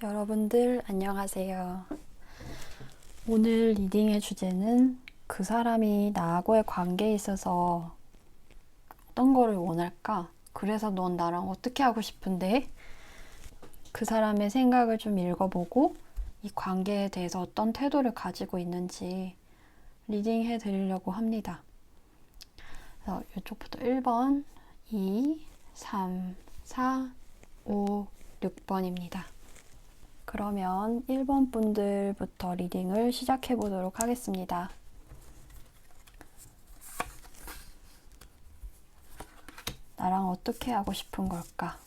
여러분들 안녕하세요. 오늘 리딩의 주제는 그 사람이 나하고의 관계에 있어서 어떤 거를 원할까? 그래서 넌 나랑 어떻게 하고 싶은데? 그 사람의 생각을 좀 읽어보고 이 관계에 대해서 어떤 태도를 가지고 있는지 리딩해 드리려고 합니다. 그래서 이쪽부터 1번, 2, 3, 4, 5, 6번입니다. 그러면 1번 분들부터 리딩을 시작해 보도록 하겠습니다. 나랑 어떻게 하고 싶은 걸까?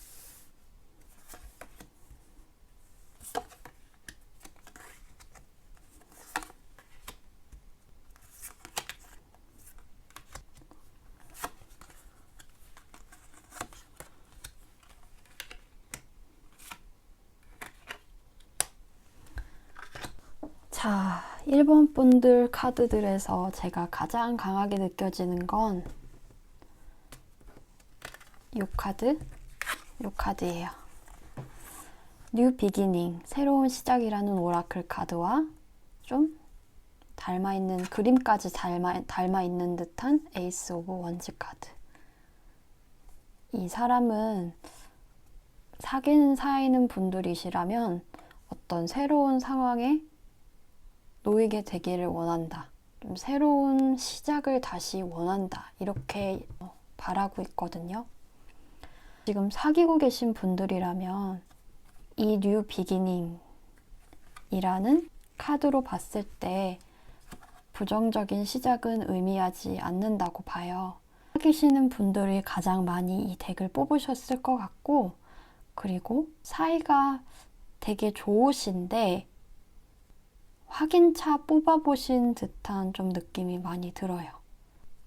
자, 1번 분들 카드들에서 제가 가장 강하게 느껴지는 건 이 카드, 이 카드예요. New Beginning, 새로운 시작이라는 오라클 카드와 좀 닮아있는, 그림까지 닮아있는 듯한 에이스 오브 원즈 카드. 이 사람은 사귀는 사이는 분들이시라면 어떤 새로운 상황에 놓이게 되기를 원한다. 좀 새로운 시작을 다시 원한다. 이렇게 바라고 있거든요. 지금 사귀고 계신 분들이라면 이 뉴 비기닝이라는 카드로 봤을 때 부정적인 시작은 의미하지 않는다고 봐요. 사귀시는 분들이 가장 많이 이 덱을 뽑으셨을 것 같고, 그리고 사이가 되게 좋으신데 확인차 뽑아보신 듯한 좀 느낌이 많이 들어요.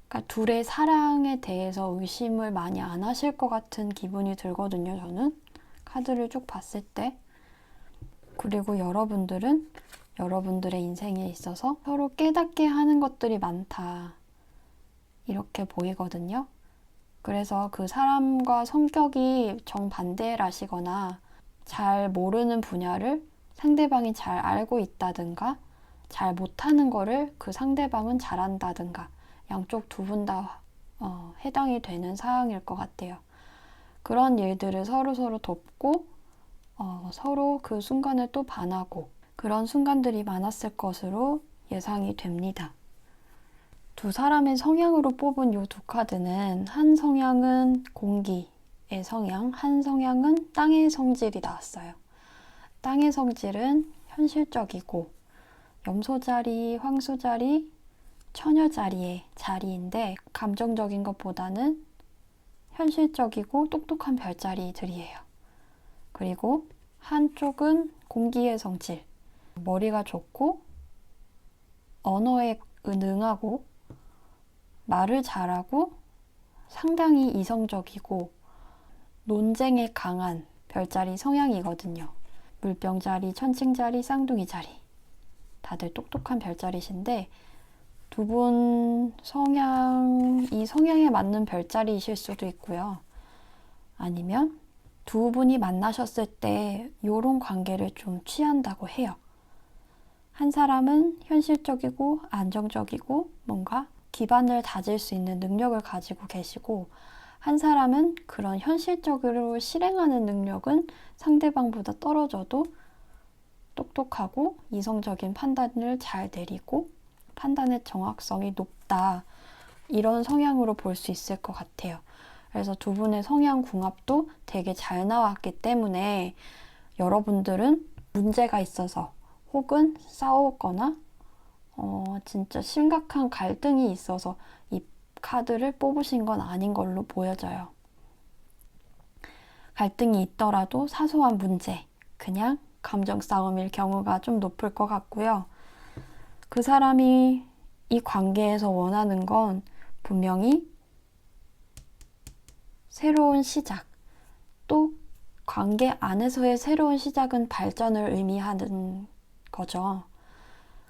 그러니까 둘의 사랑에 대해서 의심을 많이 안 하실 것 같은 기분이 들거든요, 저는. 카드를 쭉 봤을 때. 그리고 여러분들은 여러분들의 인생에 있어서 서로 깨닫게 하는 것들이 많다. 이렇게 보이거든요. 그래서 그 사람과 성격이 정반대라시거나 잘 모르는 분야를 상대방이 잘 알고 있다든가 잘 못하는 거를 그 상대방은 잘한다든가 양쪽 두 분 다 해당이 되는 사항일 것 같아요. 그런 일들을 서로 돕고 서로 그 순간을 또 반하고 그런 순간들이 많았을 것으로 예상이 됩니다. 두 사람의 성향으로 뽑은 이 두 카드는 한 성향은 공기의 성향, 한 성향은 땅의 성질이 나왔어요. 땅의 성질은 현실적이고 염소자리, 황소자리, 처녀자리의 자리인데 감정적인 것보다는 현실적이고 똑똑한 별자리들이에요. 그리고 한쪽은 공기의 성질, 머리가 좋고 언어에 능하고 말을 잘하고 상당히 이성적이고 논쟁에 강한 별자리 성향이거든요. 물병자리, 천칭자리, 쌍둥이자리 다들 똑똑한 별자리신데 두 분 이 성향에 맞는 별자리이실 수도 있고요. 아니면 두 분이 만나셨을 때 이런 관계를 좀 취한다고 해요. 한 사람은 현실적이고 안정적이고 뭔가 기반을 다질 수 있는 능력을 가지고 계시고 한 사람은 그런 현실적으로 실행하는 능력은 상대방보다 떨어져도 똑똑하고 이성적인 판단을 잘 내리고 판단의 정확성이 높다. 이런 성향으로 볼 수 있을 것 같아요. 그래서 두 분의 성향 궁합도 되게 잘 나왔기 때문에 여러분들은 문제가 있어서 혹은 싸우거나 진짜 심각한 갈등이 있어서 이 카드를 뽑으신 건 아닌 걸로 보여져요. 갈등이 있더라도 사소한 문제, 그냥 감정 싸움일 경우가 좀 높을 것 같고요. 그 사람이 이 관계에서 원하는 건 분명히 새로운 시작, 또 관계 안에서의 새로운 시작은 발전을 의미하는 거죠.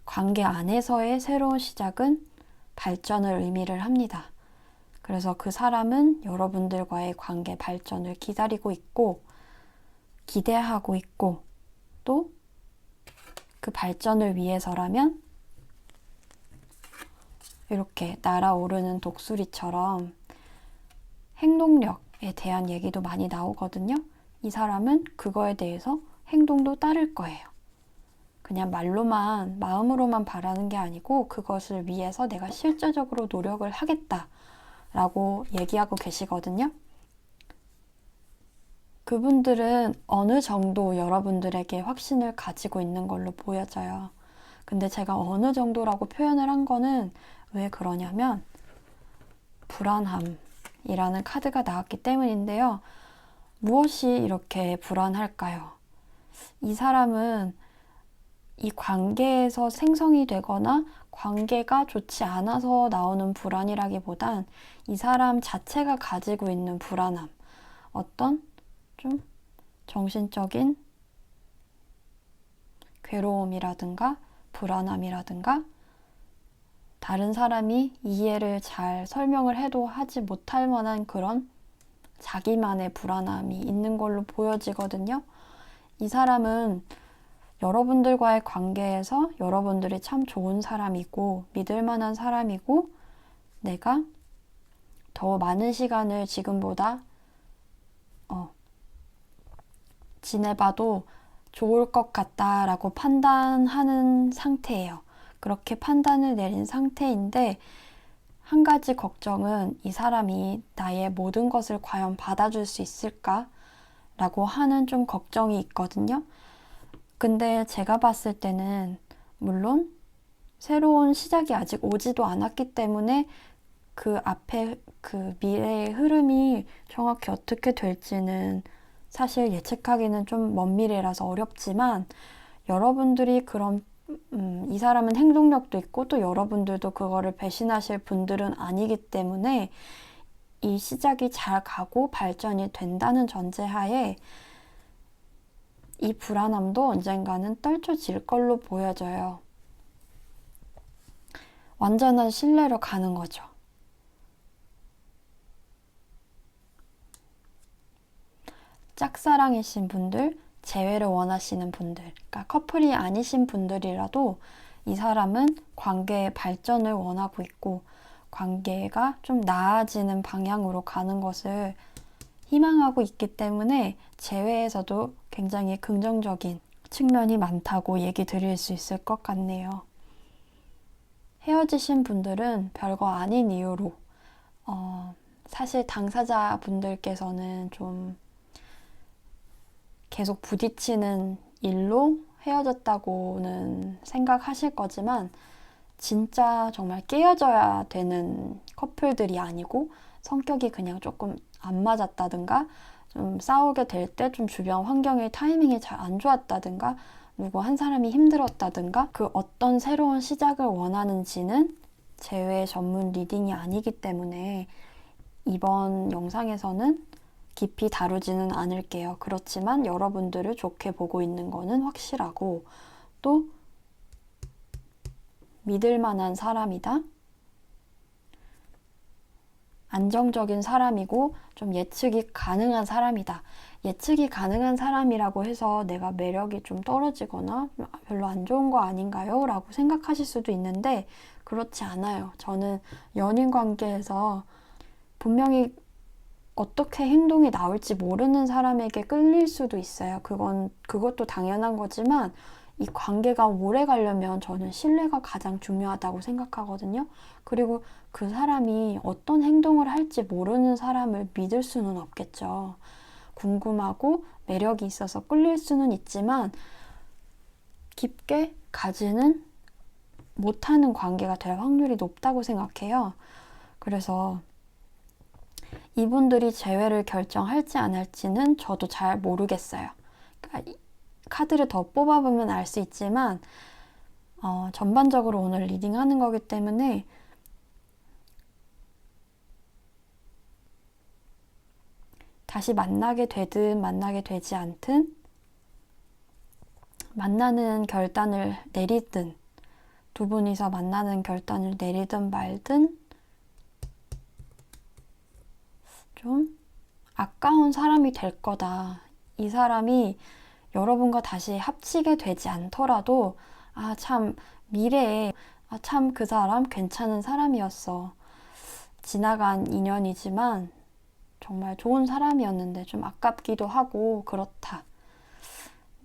관계 안에서의 새로운 시작은 발전을 의미를 합니다. 그래서 그 사람은 여러분들과의 관계 발전을 기다리고 있고 기대하고 있고 또 그 발전을 위해서라면 이렇게 날아오르는 독수리처럼 행동력에 대한 얘기도 많이 나오거든요. 이 사람은 그거에 대해서 행동도 따를 거예요. 그냥 말로만, 마음으로만 바라는 게 아니고 그것을 위해서 내가 실제적으로 노력을 하겠다라고 얘기하고 계시거든요. 그분들은 어느 정도 여러분들에게 확신을 가지고 있는 걸로 보여져요. 근데 제가 어느 정도라고 표현을 한 거는 왜 그러냐면 불안함이라는 카드가 나왔기 때문인데요. 무엇이 이렇게 불안할까요? 이 사람은 이 관계에서 생성이 되거나 관계가 좋지 않아서 나오는 불안이라기보단 이 사람 자체가 가지고 있는 불안함, 어떤 좀 정신적인 괴로움이라든가 불안함이라든가 다른 사람이 이해를 잘 설명을 해도 하지 못할 만한 그런 자기만의 불안함이 있는 걸로 보여지거든요. 이 사람은 여러분들과의 관계에서 여러분들이 참 좋은 사람이고 믿을 만한 사람이고 내가 더 많은 시간을 지금보다 지내봐도 좋을 것 같다라고 판단하는 상태예요. 그렇게 판단을 내린 상태인데 한 가지 걱정은 이 사람이 나의 모든 것을 과연 받아줄 수 있을까라고 하는 좀 걱정이 있거든요. 근데 제가 봤을 때는 물론 새로운 시작이 아직 오지도 않았기 때문에 그 앞에 그 미래의 흐름이 정확히 어떻게 될지는 사실 예측하기는 좀 먼 미래라서 어렵지만 여러분들이 그런 이 사람은 행동력도 있고 또 여러분들도 그거를 배신하실 분들은 아니기 때문에 이 시작이 잘 가고 발전이 된다는 전제하에 이 불안함도 언젠가는 떨쳐질 걸로 보여져요. 완전한 신뢰로 가는 거죠. 짝사랑이신 분들, 재회를 원하시는 분들, 그러니까 커플이 아니신 분들이라도 이 사람은 관계의 발전을 원하고 있고 관계가 좀 나아지는 방향으로 가는 것을 희망하고 있기 때문에 재회에서도 굉장히 긍정적인 측면이 많다고 얘기 드릴 수 있을 것 같네요. 헤어지신 분들은 별거 아닌 이유로 사실 당사자분들께서는 좀 계속 부딪히는 일로 헤어졌다고는 생각하실 거지만 진짜 정말 깨어져야 되는 커플들이 아니고 성격이 그냥 조금 안 맞았다든가 좀 싸우게 될 때 좀 주변 환경의 타이밍이 잘 안 좋았다든가 누구 한 사람이 힘들었다든가 그 어떤 새로운 시작을 원하는지는 재회 전문 리딩이 아니기 때문에 이번 영상에서는 깊이 다루지는 않을게요. 그렇지만 여러분들을 좋게 보고 있는 거는 확실하고 또 믿을 만한 사람이다. 안정적인 사람이고 좀 예측이 가능한 사람이다. 예측이 가능한 사람이라고 해서 내가 매력이 좀 떨어지거나 별로 안 좋은 거 아닌가요? 라고 생각하실 수도 있는데 그렇지 않아요. 저는 연인 관계에서 분명히 어떻게 행동이 나올지 모르는 사람에게 끌릴 수도 있어요. 그것도 당연한 거지만 이 관계가 오래 가려면 저는 신뢰가 가장 중요하다고 생각하거든요. 그리고 그 사람이 어떤 행동을 할지 모르는 사람을 믿을 수는 없겠죠. 궁금하고 매력이 있어서 끌릴 수는 있지만 깊게 가지는 못하는 관계가 될 확률이 높다고 생각해요. 그래서 이분들이 재회를 결정할지 안 할지는 저도 잘 모르겠어요. 그러니까 카드를 더 뽑아보면 알 수 있지만 전반적으로 오늘 리딩하는 거기 때문에 다시 만나게 되든 만나게 되지 않든 만나는 결단을 내리든 두 분이서 만나는 결단을 내리든 말든 좀 아까운 사람이 될 거다. 이 사람이 여러분과 다시 합치게 되지 않더라도 아, 참 미래에 아, 참 그 사람 괜찮은 사람이었어. 지나간 인연이지만 정말 좋은 사람이었는데 좀 아깝기도 하고 그렇다.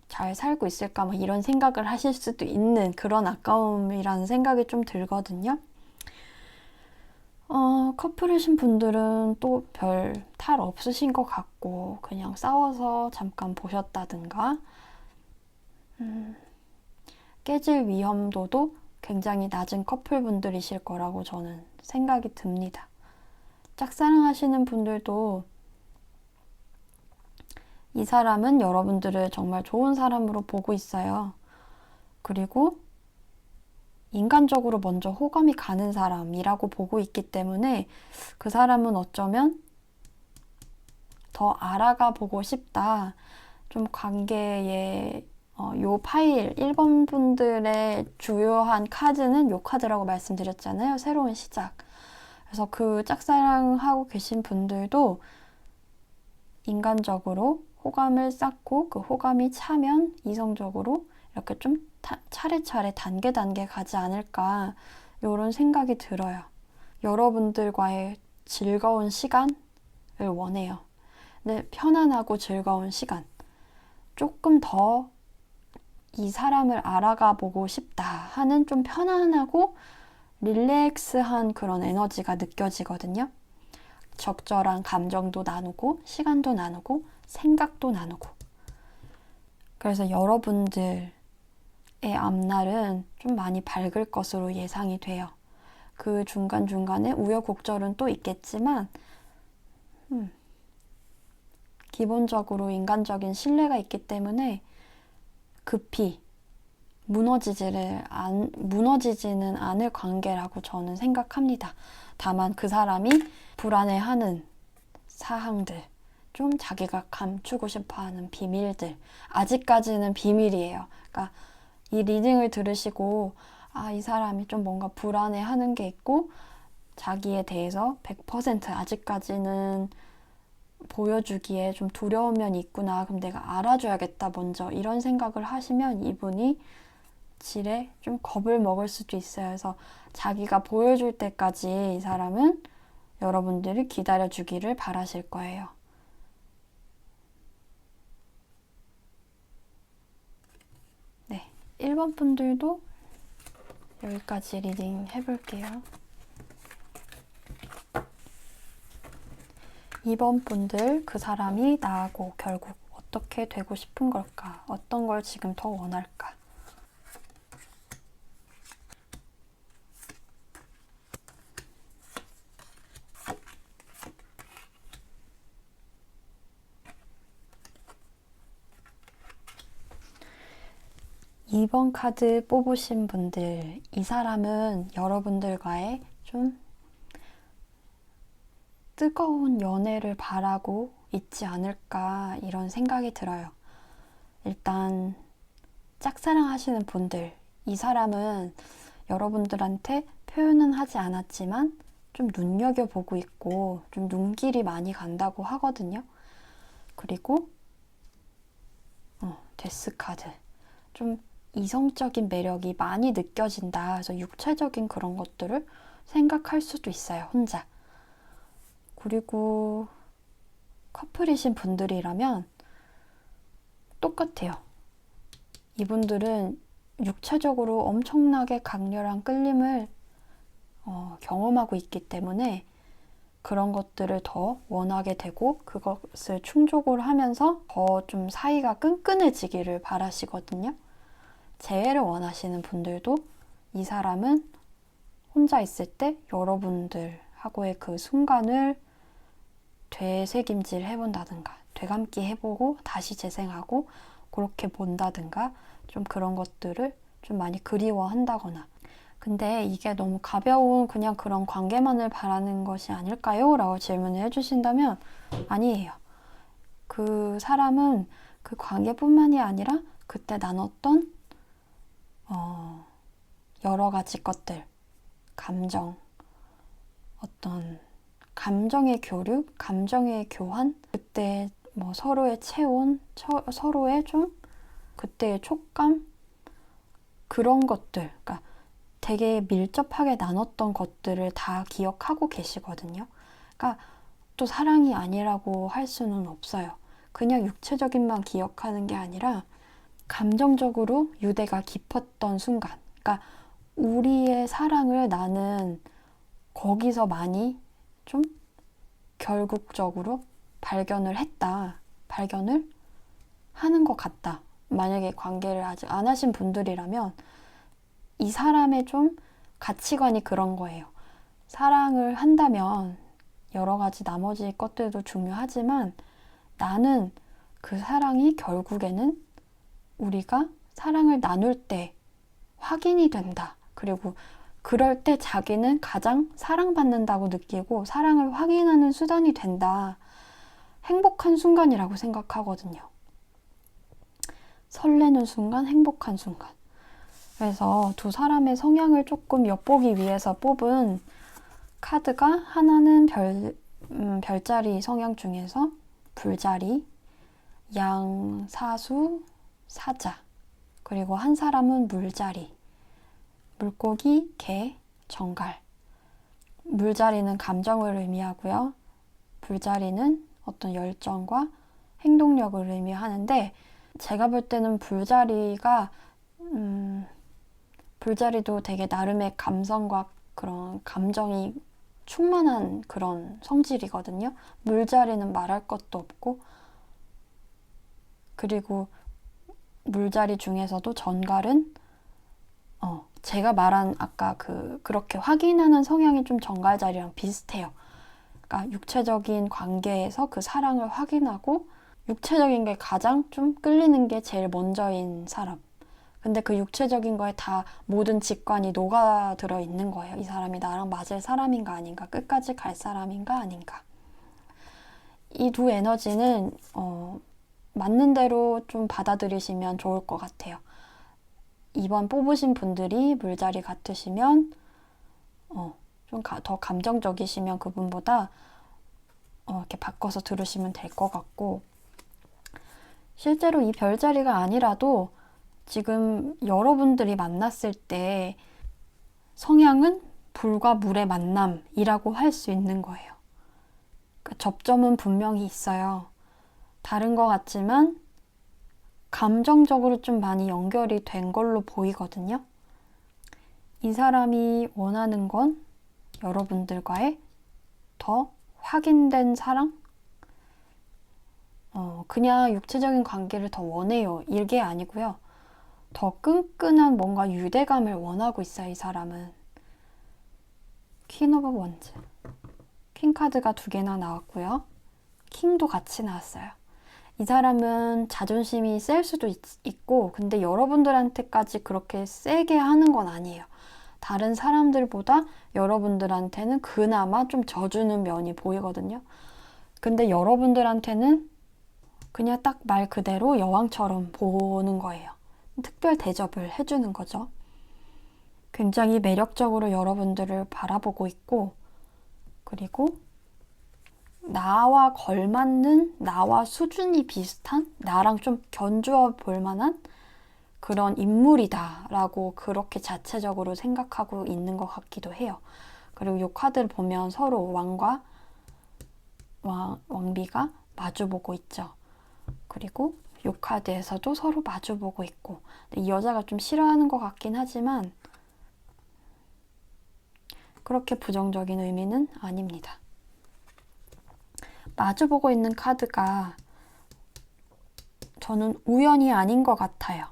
잘 살고 있을까? 뭐 이런 생각을 하실 수도 있는 그런 아까움이라는 생각이 좀 들거든요. 커플이신 분들은 또 별 탈 없으신 것 같고 그냥 싸워서 잠깐 보셨다든가 깨질 위험도도 굉장히 낮은 커플분들이실 거라고 저는 생각이 듭니다. 짝사랑하시는 분들도 이 사람은 여러분들을 정말 좋은 사람으로 보고 있어요. 그리고 인간적으로 먼저 호감이 가는 사람이라고 보고 있기 때문에 그 사람은 어쩌면 더 알아가 보고 싶다. 좀 관계에 요 파일 1번 분들의 주요한 카드는 요 카드라고 말씀드렸잖아요. 새로운 시작. 그래서 그 짝사랑하고 계신 분들도 인간적으로 호감을 쌓고 그 호감이 차면 이성적으로 이렇게 좀 차례차례 단계 가지 않을까 이런 생각이 들어요. 여러분들과의 즐거운 시간을 원해요. 네, 편안하고 즐거운 시간. 조금 더 이 사람을 알아가 보고 싶다 하는 좀 편안하고 릴렉스한 그런 에너지가 느껴지거든요. 적절한 감정도 나누고 시간도 나누고 생각도 나누고. 그래서 여러분들의 앞날은 좀 많이 밝을 것으로 예상이 돼요. 그 중간중간에 우여곡절은 또 있겠지만 기본적으로 인간적인 신뢰가 있기 때문에 급히 무너지지는 않을 관계라고 저는 생각합니다. 다만 그 사람이 불안해하는 사항들, 좀 자기가 감추고 싶어하는 비밀들, 아직까지는 비밀이에요. 그러니까 이 리딩을 들으시고 아, 이 사람이 좀 뭔가 불안해하는 게 있고 자기에 대해서 100% 아직까지는 보여주기에 좀 두려운 면이 있구나. 그럼 내가 알아줘야겠다 먼저 이런 생각을 하시면 이분이 질에 좀 겁을 먹을 수도 있어요. 그래서 자기가 보여줄 때까지 이 사람은 여러분들이 기다려주기를 바라실 거예요. 네, 1번 분들도 여기까지 리딩 해볼게요. 2번 분들, 그 사람이 나하고 결국 어떻게 되고 싶은 걸까? 어떤 걸 지금 더 원할까? 2번 카드 뽑으신 분들, 이 사람은 여러분들과의 좀 뜨거운 연애를 바라고 있지 않을까 이런 생각이 들어요. 일단 짝사랑 하시는 분들, 이 사람은 여러분들한테 표현은 하지 않았지만 좀 눈여겨보고 있고 좀 눈길이 많이 간다고 하거든요. 그리고 데스 카드, 좀 이성적인 매력이 많이 느껴진다. 그래서 육체적인 그런 것들을 생각할 수도 있어요, 혼자. 그리고 커플이신 분들이라면 똑같아요. 이분들은 육체적으로 엄청나게 강렬한 끌림을 경험하고 있기 때문에 그런 것들을 더 원하게 되고 그것을 충족을 하면서 더 좀 사이가 끈끈해지기를 바라시거든요. 재회를 원하시는 분들도 이 사람은 혼자 있을 때 여러분들하고의 그 순간을 되새김질 해본다든가 되감기 해보고 다시 재생하고 그렇게 본다든가 좀 그런 것들을 좀 많이 그리워한다거나. 근데 이게 너무 가벼운 그냥 그런 관계만을 바라는 것이 아닐까요? 라고 질문을 해주신다면 아니에요. 그 사람은 그 관계뿐만이 아니라 그때 나눴던 여러 가지 것들, 감정, 어떤 감정의 교류, 감정의 교환, 그때 뭐 서로의 체온, 서로의 좀 그때의 촉감, 그런 것들, 그러니까 되게 밀접하게 나눴던 것들을 다 기억하고 계시거든요. 그러니까 또 사랑이 아니라고 할 수는 없어요. 그냥 육체적인만 기억하는 게 아니라 감정적으로 유대가 깊었던 순간, 그러니까 우리의 사랑을 나는 거기서 많이 좀 결국적으로 발견을 하는 것 같다. 만약에 관계를 아직 안 하신 분들이라면 이 사람의 좀 가치관이 그런 거예요. 사랑을 한다면 여러 가지 나머지 것들도 중요하지만 나는 그 사랑이 결국에는 우리가 사랑을 나눌 때 확인이 된다. 그리고 그럴 때 자기는 가장 사랑받는다고 느끼고 사랑을 확인하는 수단이 된다. 행복한 순간이라고 생각하거든요. 설레는 순간, 행복한 순간. 그래서 두 사람의 성향을 조금 엿보기 위해서 뽑은 카드가 하나는 별자리 성향 중에서 불자리, 양, 사수, 사자, 그리고 한 사람은 물자리, 물고기, 개, 정갈. 물자리는 감정을 의미하고요. 불자리는 어떤 열정과 행동력을 의미하는데 제가 볼 때는 불자리도 되게 나름의 감성과 그런 감정이 충만한 그런 성질이거든요. 물자리는 말할 것도 없고, 그리고 물자리 중에서도 전갈은 제가 말한 아까 그렇게 확인하는 성향이 좀 전갈자리랑 비슷해요. 그러니까 육체적인 관계에서 그 사랑을 확인하고 육체적인 게 가장 좀 끌리는 게 제일 먼저인 사람. 근데 그 육체적인 거에 다 모든 직관이 녹아들어 있는 거예요. 이 사람이 나랑 맞을 사람인가 아닌가, 끝까지 갈 사람인가 아닌가. 이 두 에너지는 맞는 대로 좀 받아들이시면 좋을 것 같아요. 이번 뽑으신 분들이 물자리 같으시면 좀 더 감정적이시면 그분보다 이렇게 바꿔서 들으시면 될 것 같고, 실제로 이 별자리가 아니라도 지금 여러분들이 만났을 때 성향은 불과 물의 만남이라고 할 수 있는 거예요. 그러니까 접점은 분명히 있어요. 다른 것 같지만 감정적으로 좀 많이 연결이 된 걸로 보이거든요. 이 사람이 원하는 건 여러분들과의 더 확인된 사랑? 그냥 육체적인 관계를 더 원해요. 이게 아니고요. 더 끈끈한 뭔가 유대감을 원하고 있어요, 이 사람은. 퀸 오브 원즈. 퀸 카드가 2개나 나왔고요. 킹도 같이 나왔어요. 이 사람은 자존심이 셀 수도 있고, 근데 여러분들한테까지 그렇게 세게 하는 건 아니에요. 다른 사람들보다 여러분들한테는 그나마 좀 져주는 면이 보이거든요. 근데 여러분들한테는 그냥 딱 말 그대로 여왕처럼 보는 거예요. 특별 대접을 해주는 거죠. 굉장히 매력적으로 여러분들을 바라보고 있고, 그리고 나와 걸맞는, 나와 수준이 비슷한, 나랑 좀 견주어 볼 만한 그런 인물이다 라고 그렇게 자체적으로 생각하고 있는 것 같기도 해요. 그리고 이 카드를 보면 서로 왕과 왕비가 마주보고 있죠. 그리고 이 카드에서도 서로 마주보고 있고, 이 여자가 좀 싫어하는 것 같긴 하지만 그렇게 부정적인 의미는 아닙니다. 마주보고 있는 카드가 저는 우연이 아닌 것 같아요.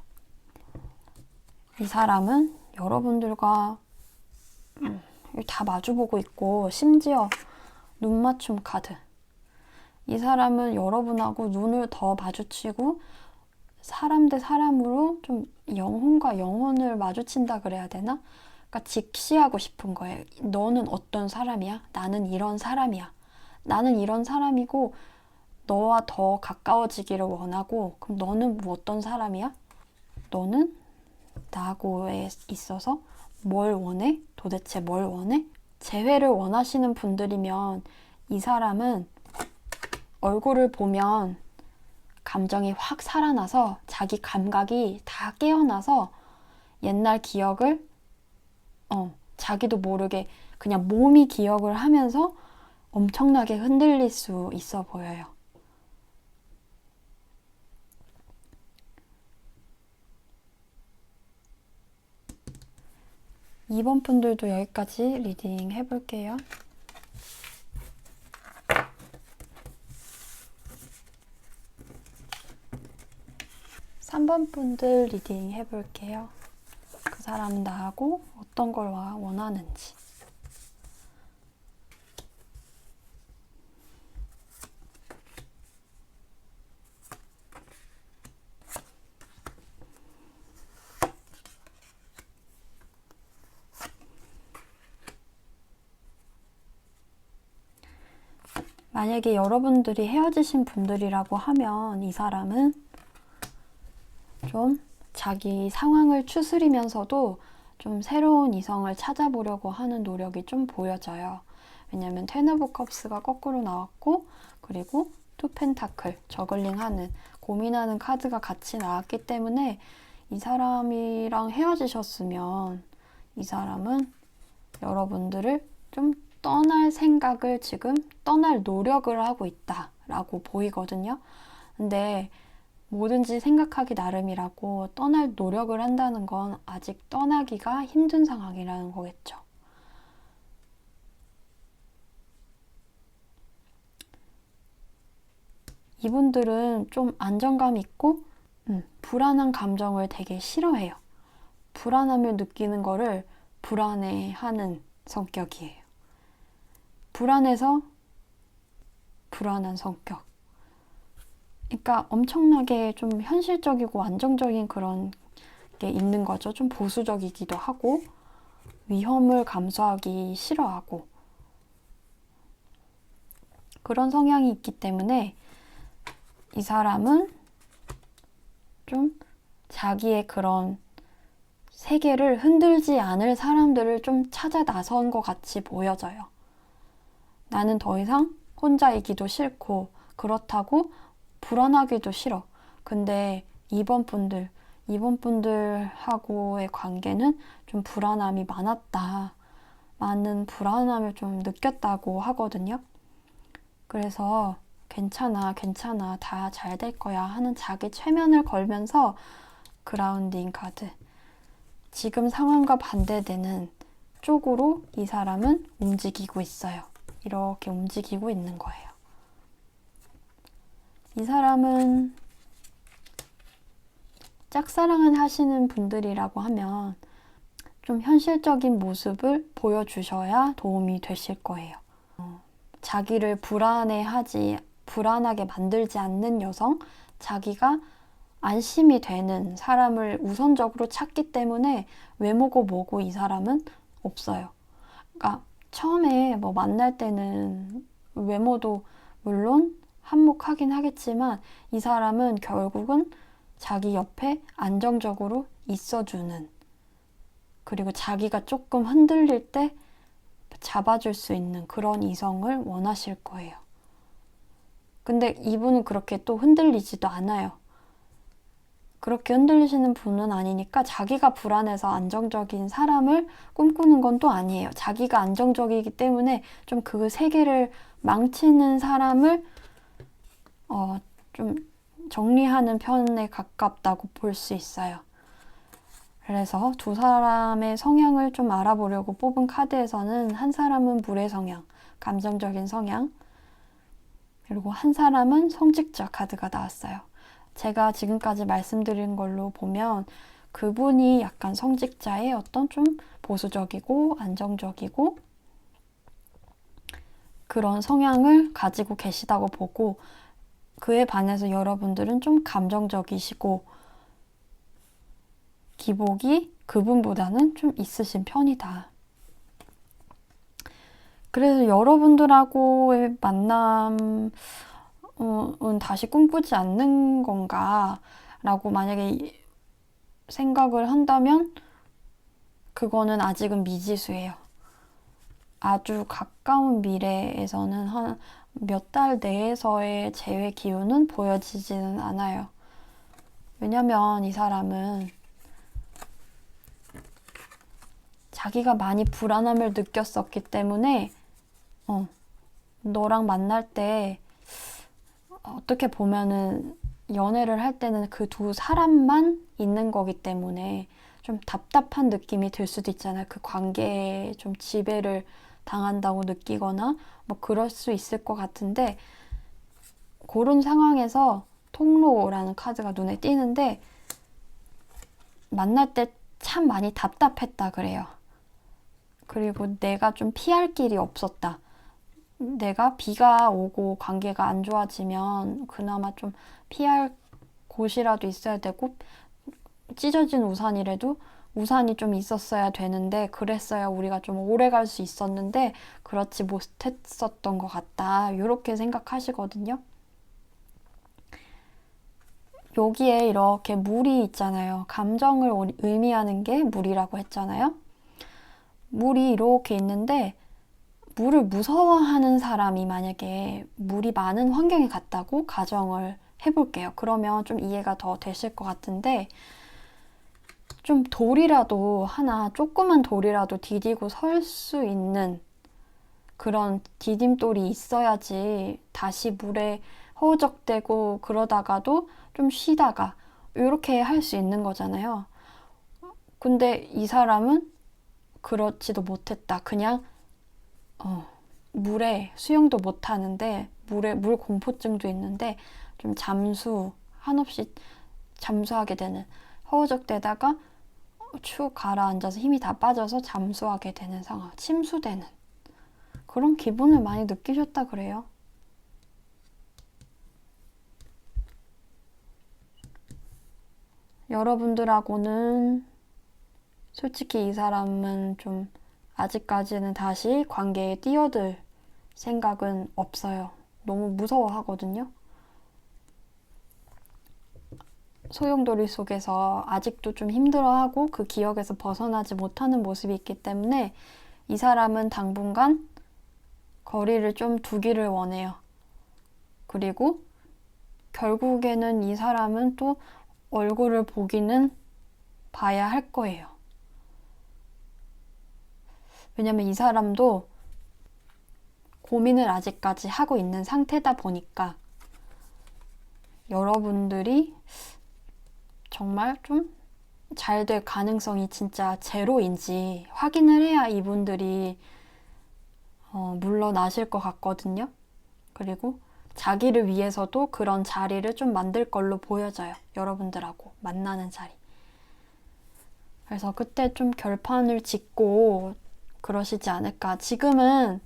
이 사람은 여러분들과 다 마주보고 있고, 심지어 눈 맞춤 카드. 이 사람은 여러분하고 눈을 더 마주치고 사람 대 사람으로 좀 영혼과 영혼을 마주친다 그래야 되나? 그러니까 직시하고 싶은 거예요. 너는 어떤 사람이야? 나는 이런 사람이야. 나는 이런 사람이고 너와 더 가까워지기를 원하고, 그럼 너는 뭐 어떤 사람이야? 너는 나하고에 있어서 뭘 원해? 도대체 뭘 원해? 재회를 원하시는 분들이면 이 사람은 얼굴을 보면 감정이 확 살아나서 자기 감각이 다 깨어나서 옛날 기억을 자기도 모르게 그냥 몸이 기억을 하면서 엄청나게 흔들릴 수 있어 보여요. 이번 분들도 여기까지 리딩 해볼게요. 3번 분들 리딩 해볼게요. 그 사람은 나하고 어떤 걸 원하는지. 만약에 여러분들이 헤어지신 분들이라고 하면 이 사람은 좀 자기 상황을 추스리면서도 좀 새로운 이성을 찾아보려고 하는 노력이 좀 보여져요. 왜냐면 텐 오브 컵스가 거꾸로 나왔고 그리고 투 펜타클, 저글링하는, 고민하는 카드가 같이 나왔기 때문에 이 사람이랑 헤어지셨으면 이 사람은 여러분들을 좀 떠날 생각을 지금 떠날 노력을 하고 있다라고 보이거든요. 근데 뭐든지 생각하기 나름이라고 떠날 노력을 한다는 건 아직 떠나기가 힘든 상황이라는 거겠죠. 이분들은 좀 안정감 있고 불안한 감정을 되게 싫어해요. 불안함을 느끼는 거를 불안해하는 성격이에요. 불안해서 불안한 성격. 그러니까 엄청나게 좀 현실적이고 안정적인 그런 게 있는 거죠. 좀 보수적이기도 하고 위험을 감수하기 싫어하고 그런 성향이 있기 때문에 이 사람은 좀 자기의 그런 세계를 흔들지 않을 사람들을 좀 찾아 나선 것 같이 보여져요. 나는 더 이상 혼자이기도 싫고 그렇다고 불안하기도 싫어. 근데 이번 분들하고의 관계는 좀 불안함이 많았다. 많은 불안함을 좀 느꼈다고 하거든요. 그래서 괜찮아, 다 잘 될 거야 하는 자기 최면을 걸면서 그라운딩 카드. 지금 상황과 반대되는 쪽으로 이 사람은 움직이고 있어요. 이렇게 움직이고 있는 거예요. 이 사람은 짝사랑을 하시는 분들이라고 하면 좀 현실적인 모습을 보여주셔야 도움이 되실 거예요. 자기를 불안하게 만들지 않는 여성, 자기가 안심이 되는 사람을 우선적으로 찾기 때문에 외모고 뭐고 이 사람은 없어요. 그러니까 처음에 뭐 만날 때는 외모도 물론 한몫하긴 하겠지만 이 사람은 결국은 자기 옆에 안정적으로 있어주는, 그리고 자기가 조금 흔들릴 때 잡아줄 수 있는 그런 이성을 원하실 거예요. 근데 이분은 그렇게 또 흔들리지도 않아요. 그렇게 흔들리시는 분은 아니니까 자기가 불안해서 안정적인 사람을 꿈꾸는 건 또 아니에요. 자기가 안정적이기 때문에 좀 그 세계를 망치는 사람을 좀 정리하는 편에 가깝다고 볼 수 있어요. 그래서 두 사람의 성향을 좀 알아보려고 뽑은 카드에서는 한 사람은 물의 성향, 감정적인 성향, 그리고 한 사람은 성직자 카드가 나왔어요. 제가 지금까지 말씀드린 걸로 보면 그분이 약간 성직자의 어떤 좀 보수적이고 안정적이고 그런 성향을 가지고 계시다고 보고, 그에 반해서 여러분들은 좀 감정적이시고 기복이 그분보다는 좀 있으신 편이다. 그래서 여러분들하고의 만남은 다시 꿈꾸지 않는 건가 라고 만약에 생각을 한다면 그거는 아직은 미지수예요. 아주 가까운 미래에서는 몇 달 내에서의 재회 기운은 보여지지는 않아요. 왜냐면 이 사람은 자기가 많이 불안함을 느꼈었기 때문에 너랑 만날 때 어떻게 보면은 연애를 할 때는 그 두 사람만 있는 거기 때문에 좀 답답한 느낌이 들 수도 있잖아요. 그 관계에 좀 지배를 당한다고 느끼거나 뭐 그럴 수 있을 것 같은데, 그런 상황에서 통로라는 카드가 눈에 띄는데, 만날 때 참 많이 답답했다 그래요. 그리고 내가 좀 피할 길이 없었다. 내가 비가 오고 관계가 안 좋아지면 그나마 좀 피할 곳이라도 있어야 되고, 찢어진 우산이라도 우산이 좀 있었어야 되는데, 그랬어야 우리가 좀 오래 갈 수 있었는데 그렇지 못했었던 것 같다, 이렇게 생각하시거든요. 여기에 이렇게 물이 있잖아요. 감정을 의미하는 게 물이라고 했잖아요. 물이 이렇게 있는데, 물을 무서워하는 사람이 만약에 물이 많은 환경에 갔다고 가정을 해볼게요. 그러면 좀 이해가 더 되실 것 같은데, 좀 돌이라도 하나, 조그만 돌이라도 디디고 설 수 있는 그런 디딤돌이 있어야지 다시 물에 허우적대고 그러다가도 좀 쉬다가 이렇게 할 수 있는 거잖아요. 근데 이 사람은 그렇지도 못했다. 그냥 물에 수영도 못 하는데, 물 공포증도 있는데 좀 한없이 잠수하게 되는, 허우적대다가 축 가라앉아서 힘이 다 빠져서 잠수하게 되는 상황, 침수되는 그런 기분을 많이 느끼셨다 그래요. 여러분들하고는 솔직히 이 사람은 좀 아직까지는 다시 관계에 뛰어들 생각은 없어요. 너무 무서워하거든요. 소용돌이 속에서 아직도 좀 힘들어하고 그 기억에서 벗어나지 못하는 모습이 있기 때문에 이 사람은 당분간 거리를 좀 두기를 원해요. 그리고 결국에는 이 사람은 또 얼굴을 보기는 봐야 할 거예요. 왜냐면 이 사람도 고민을 아직까지 하고 있는 상태다 보니까, 여러분들이 정말 좀 잘 될 가능성이 진짜 제로인지 확인을 해야 이분들이 물러나실 것 같거든요. 그리고 자기를 위해서도 그런 자리를 좀 만들 걸로 보여져요. 여러분들하고 만나는 자리. 그래서 그때 좀 결판을 짓고 그러시지 않을까. 지금은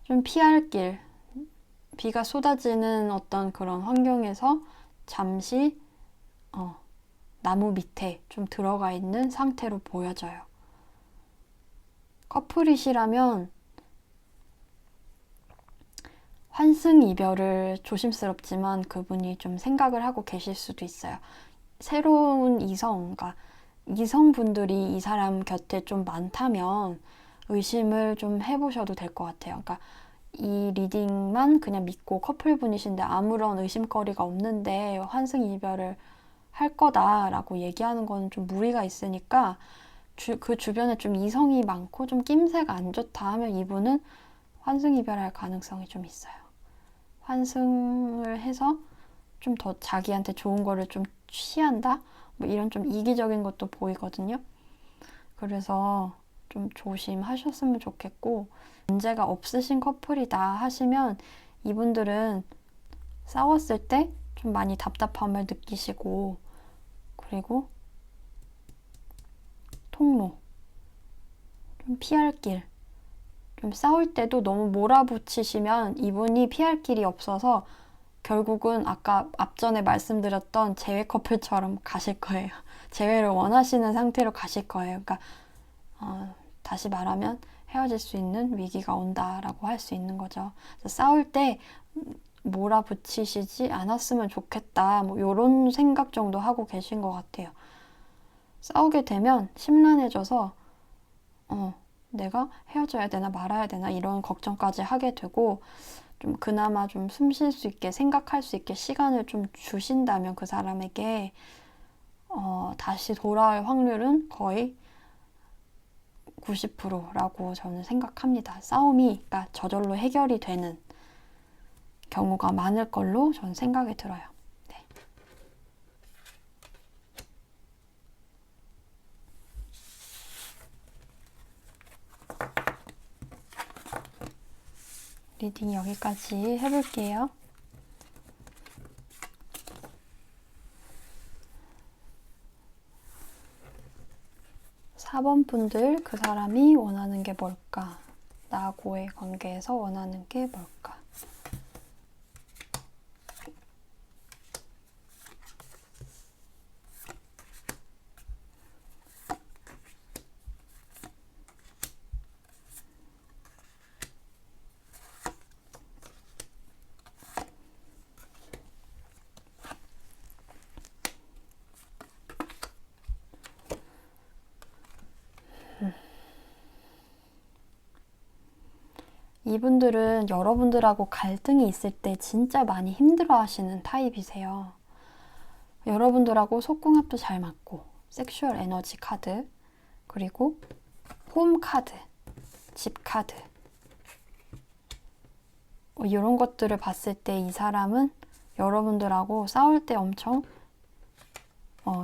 좀 피할 길, 비가 쏟아지는 어떤 그런 환경에서 잠시 나무 밑에 좀 들어가 있는 상태로 보여져요. 커플이시라면 환승 이별을 조심스럽지만 그분이 좀 생각을 하고 계실 수도 있어요. 새로운 그러니까 이성분들이 이 사람 곁에 좀 많다면 의심을 좀 해보셔도 될 것 같아요. 그러니까 이 리딩만 그냥 믿고 커플분이신데 아무런 의심거리가 없는데 환승 이별을 할 거다라고 얘기하는 건 좀 무리가 있으니까, 그 주변에 좀 이성이 많고 좀 낌새가 안 좋다 하면 이분은 환승 이별할 가능성이 좀 있어요. 환승을 해서 좀 더 자기한테 좋은 거를 좀 취한다? 뭐 이런 좀 이기적인 것도 보이거든요. 그래서 좀 조심하셨으면 좋겠고, 문제가 없으신 커플이다 하시면 이분들은 싸웠을 때 좀 많이 답답함을 느끼시고, 그리고 통로, 좀 피할 길, 좀 싸울 때도 너무 몰아붙이시면 이분이 피할 길이 없어서 결국은 아까 앞전에 말씀드렸던 재회 커플처럼 가실 거예요. 재회를 원하시는 상태로 가실 거예요. 그러니까 다시 말하면 헤어질 수 있는 위기가 온다라고 할 수 있는 거죠. 싸울 때 몰아붙이시지 않았으면 좋겠다, 뭐 이런 생각 정도 하고 계신 것 같아요. 싸우게 되면 심란해져서 내가 헤어져야 되나 말아야 되나 이런 걱정까지 하게 되고, 좀 그나마 좀 숨 쉴 수 있게 생각할 수 있게 시간을 좀 주신다면 그 사람에게 다시 돌아올 확률은 거의 90%라고 저는 생각합니다. 싸움이 그러니까 저절로 해결이 되는 경우가 많을 걸로 저는 생각이 들어요. 네. 리딩 여기까지 해볼게요. 4번 분들, 그 사람이 원하는 게 뭘까? 나하고의 관계에서 원하는 게 뭘까? 이분들은 여러분들하고 갈등이 있을 때 진짜 많이 힘들어 하시는 타입이세요. 여러분들하고 속궁합도 잘 맞고, 섹슈얼 에너지 카드, 그리고 홈 카드, 집 카드. 이런 것들을 봤을 때 이 사람은 여러분들하고 싸울 때 엄청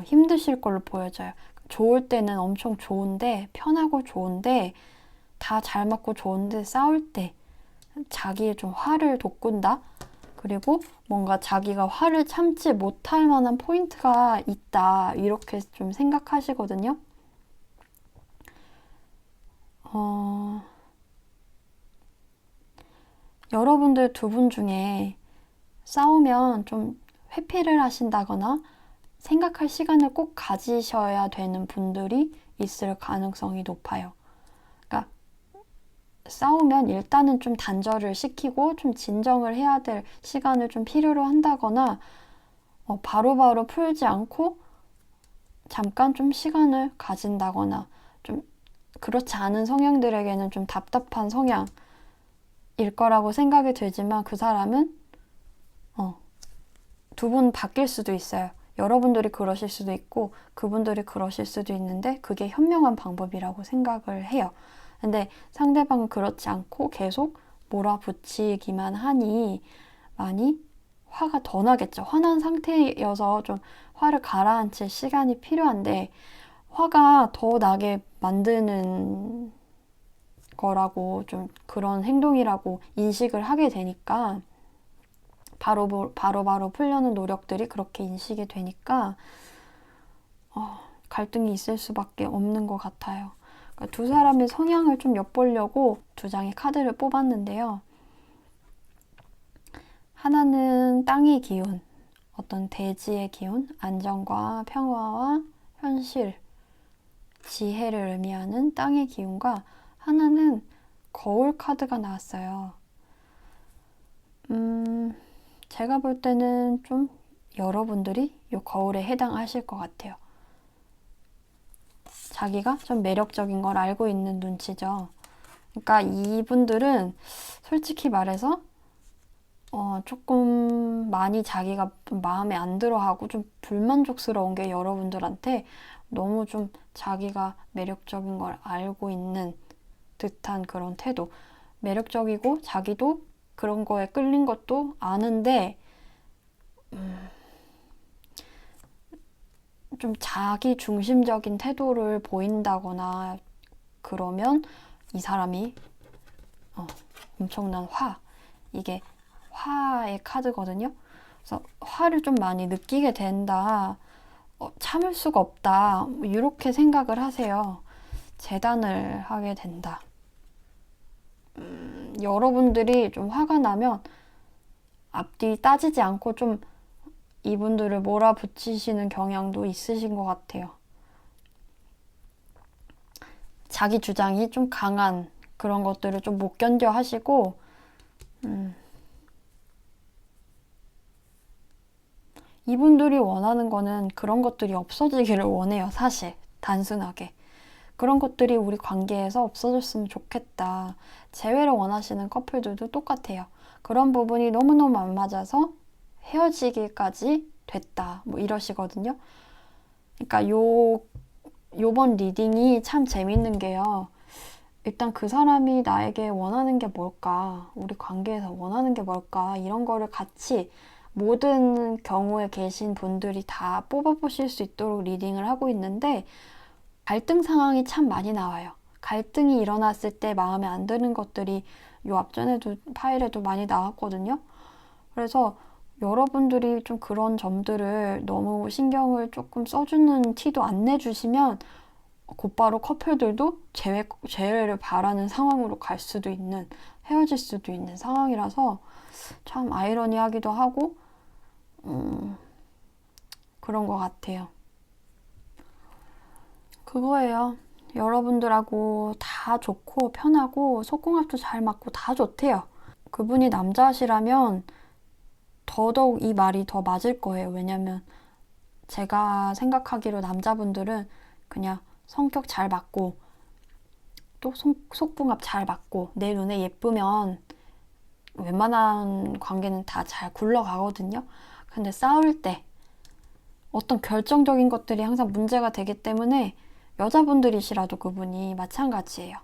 힘드실 걸로 보여져요. 좋을 때는 엄청 좋은데, 편하고 좋은데, 다 잘 맞고 좋은데 싸울 때 자기의 좀 화를 돋군다. 그리고 뭔가 자기가 화를 참지 못할 만한 포인트가 있다. 이렇게 좀 생각하시거든요. 여러분들 두 분 중에 싸우면 좀 회피를 하신다거나 생각할 시간을 꼭 가지셔야 되는 분들이 있을 가능성이 높아요. 그러니까 싸우면 일단은 좀 단절을 시키고 좀 진정을 해야 될 시간을 좀 필요로 한다거나 바로바로 풀지 않고 잠깐 좀 시간을 가진다거나 좀 그렇지 않은 성향들에게는 좀 답답한 성향일 거라고 생각이 들지만 그 사람은 두 분 바뀔 수도 있어요. 여러분들이 그러실 수도 있고 그분들이 그러실 수도 있는데 그게 현명한 방법이라고 생각을 해요. 근데 상대방은 그렇지 않고 계속 몰아붙이기만 하니 많이 화가 더 나겠죠. 화난 상태여서 좀 화를 가라앉힐 시간이 필요한데 화가 더 나게 만드는 거라고 좀 그런 행동이라고 인식을 하게 되니까 바로 풀려는 노력들이 그렇게 인식이 되니까 갈등이 있을 수밖에 없는 것 같아요. 그러니까 두 사람의 성향을 좀 엿보려고 두 장의 카드를 뽑았는데요. 하나는 땅의 기운, 어떤 대지의 기운, 안정과 평화와 현실, 지혜를 의미하는 땅의 기운과 하나는 거울 카드가 나왔어요. 제가 볼 때는 좀 여러분들이 이 거울에 해당하실 것 같아요. 자기가 좀 매력적인 걸 알고 있는 눈치죠. 그러니까 이분들은 솔직히 말해서 조금 많이 자기가 좀 마음에 안 들어하고 좀 불만족스러운 게 여러분들한테 너무 좀 자기가 매력적인 걸 알고 있는 듯한 그런 태도. 매력적이고 자기도 그런 거에 끌린 것도 아는데 좀 자기 중심적인 태도를 보인다거나 그러면 이 사람이 엄청난 이게 화의 카드거든요. 그래서 화를 좀 많이 느끼게 된다. 참을 수가 없다. 이렇게 생각을 하세요. 재단을 하게 된다. 여러분들이 좀 화가 나면 앞뒤 따지지 않고 좀 이분들을 몰아붙이시는 경향도 있으신 것 같아요. 자기 주장이 좀 강한 그런 것들을 좀 못 견뎌 하시고 이분들이 원하는 거는 그런 것들이 없어지기를 원해요. 사실 단순하게 그런 것들이 우리 관계에서 없어졌으면 좋겠다. 재회를 원하시는 커플들도 똑같아요. 그런 부분이 너무너무 안 맞아서 헤어지기까지 됐다. 뭐 이러시거든요. 그러니까 요번 리딩이 참 재밌는 게요. 일단 그 사람이 나에게 원하는 게 뭘까? 우리 관계에서 원하는 게 뭘까? 이런 거를 같이 모든 경우에 계신 분들이 다 뽑아보실 수 있도록 리딩을 하고 있는데 갈등 상황이 참 많이 나와요. 갈등이 일어났을 때 마음에 안 드는 것들이 요 앞전에도 파일에도 많이 나왔거든요. 그래서 여러분들이 좀 그런 점들을 너무 신경을 조금 써주는 티도 안 내주시면 곧바로 커플들도 재회를 바라는 상황으로 갈 수도 있는, 헤어질 수도 있는 상황이라서 참 아이러니하기도 하고 그런 것 같아요. 그거예요. 여러분들하고 다 좋고 편하고 속궁합도 잘 맞고 다 좋대요. 그분이 남자시라면 더더욱 이 말이 더 맞을 거예요. 왜냐면 제가 생각하기로 남자분들은 그냥 성격 잘 맞고 또 속궁합 잘 맞고 내 눈에 예쁘면 웬만한 관계는 다 잘 굴러가거든요. 근데 싸울 때 어떤 결정적인 것들이 항상 문제가 되기 때문에 여자분들이시라도 그분이 마찬가지예요.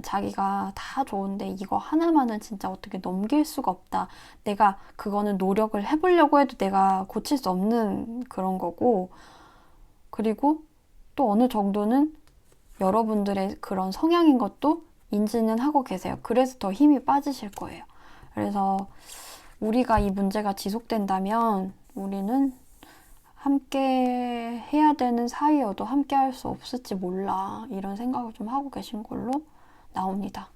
자기가 다 좋은데 이거 하나만은 진짜 어떻게 넘길 수가 없다. 내가 그거는 노력을 해보려고 해도 내가 고칠 수 없는 그런 거고, 그리고 또 어느 정도는 여러분들의 그런 성향인 것도 인지는 하고 계세요. 그래서 더 힘이 빠지실 거예요. 그래서 우리가 이 문제가 지속된다면 우리는 함께 해야 되는 사이여도 함께 할 수 없을지 몰라. 이런 생각을 좀 하고 계신 걸로 나옵니다.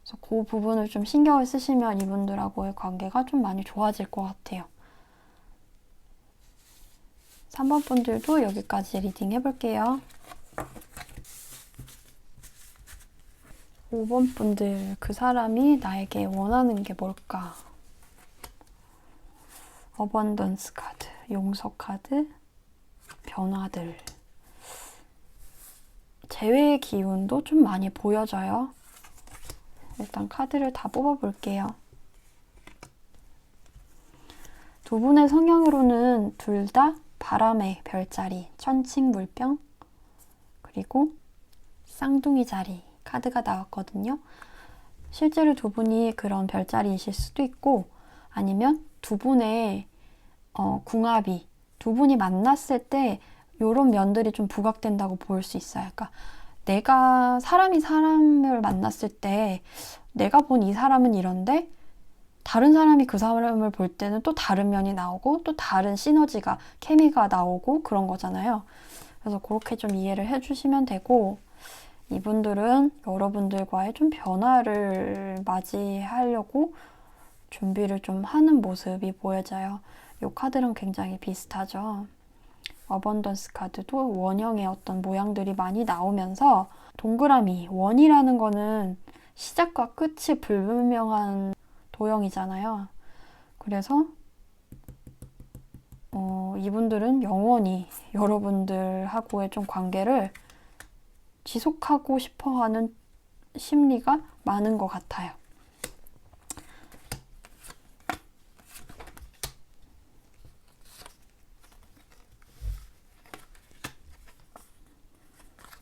그래서 그 부분을 좀 신경을 쓰시면 이분들하고의 관계가 좀 많이 좋아질 것 같아요. 3번 분들도 여기까지 리딩 해볼게요. 5번 분들, 그 사람이 나에게 원하는 게 뭘까? 어번던스 카드, 용서 카드, 변화들. 재회의 기운도 좀 많이 보여져요. 일단 카드를 다 뽑아볼게요. 두 분의 성향으로는 둘 다 바람의 별자리, 천칭물병, 그리고 쌍둥이 자리 카드가 나왔거든요. 실제로 두 분이 그런 별자리이실 수도 있고 아니면 두 분의 궁합이 두 분이 만났을 때 이런 면들이 좀 부각된다고 볼 수 있어요. 그러니까 내가 사람이 사람을 만났을 때 내가 본 이 사람은 이런데 다른 사람이 그 사람을 볼 때는 또 다른 면이 나오고 또 다른 시너지가 케미가 나오고 그런 거잖아요. 그래서 그렇게 좀 이해를 해주시면 되고 이분들은 여러분들과의 좀 변화를 맞이하려고 준비를 좀 하는 모습이 보여져요. 이 카드랑 굉장히 비슷하죠. 어번던스 카드도 원형의 어떤 모양들이 많이 나오면서 동그라미, 원이라는 거는 시작과 끝이 불분명한 도형이잖아요. 그래서 이분들은 영원히 여러분들하고의 좀 관계를 지속하고 싶어하는 심리가 많은 것 같아요.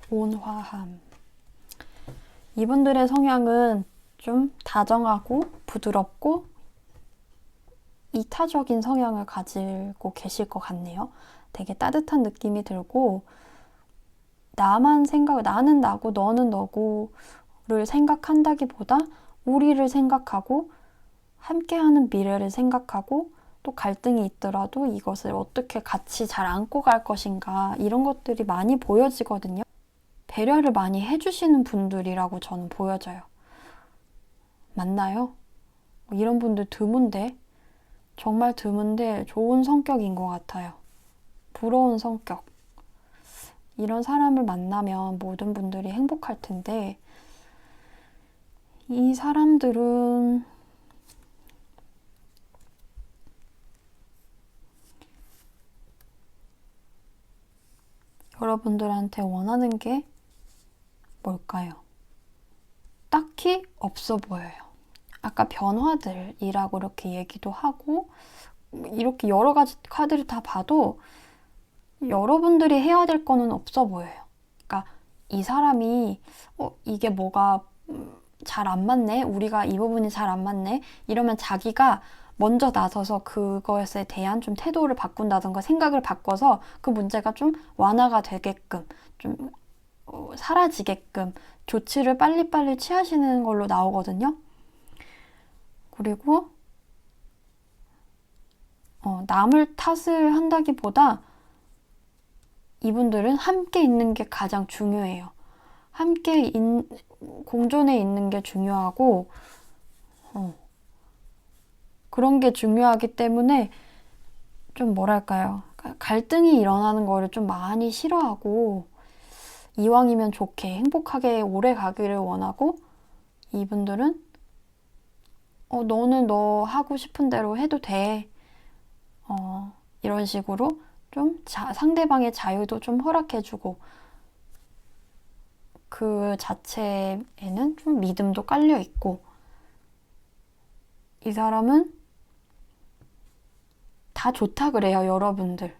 온화함. 이분들의 성향은 좀 다정하고 부드럽고 이타적인 성향을 가지고 계실 것 같네요. 되게 따뜻한 느낌이 들고 나는 나고 너는 너고를 생각한다기보다 우리를 생각하고 함께하는 미래를 생각하고 또 갈등이 있더라도 이것을 어떻게 같이 잘 안고 갈 것인가 이런 것들이 많이 보여지거든요. 배려를 많이 해주시는 분들이라고 저는 보여져요. 맞나요? 이런 분들 드문데 정말 드문데 좋은 성격인 것 같아요. 부러운 성격. 이런 사람을 만나면 모든 분들이 행복할 텐데 이 사람들은 여러분들한테 원하는 게 뭘까요? 딱히 없어 보여요. 아까 변화들이라고 이렇게 얘기도 하고, 이렇게 여러 가지 카드를 다 봐도 여러분들이 해야 될 거는 없어 보여요. 그러니까 이 사람이 이게 뭐가 잘 안 맞네? 우리가 이 부분이 잘 안 맞네? 이러면 자기가 먼저 나서서 그것에 대한 좀 태도를 바꾼다던가 생각을 바꿔서 그 문제가 좀 완화가 되게끔, 좀 사라지게끔 조치를 빨리빨리 취하시는 걸로 나오거든요. 그리고 남을 탓을 한다기보다 이분들은 함께 있는 게 가장 중요해요. 함께 공존해 있는 게 중요하고, 그런 게 중요하기 때문에 좀 뭐랄까요. 갈등이 일어나는 거를 좀 많이 싫어하고, 이왕이면 좋게 행복하게 오래 가기를 원하고, 이분들은 너는 너 하고 싶은 대로 해도 돼. 이런 식으로 좀 상대방의 자유도 좀 허락해주고, 그 자체에는 좀 믿음도 깔려 있고, 이 사람은 다 좋다 그래요, 여러분들.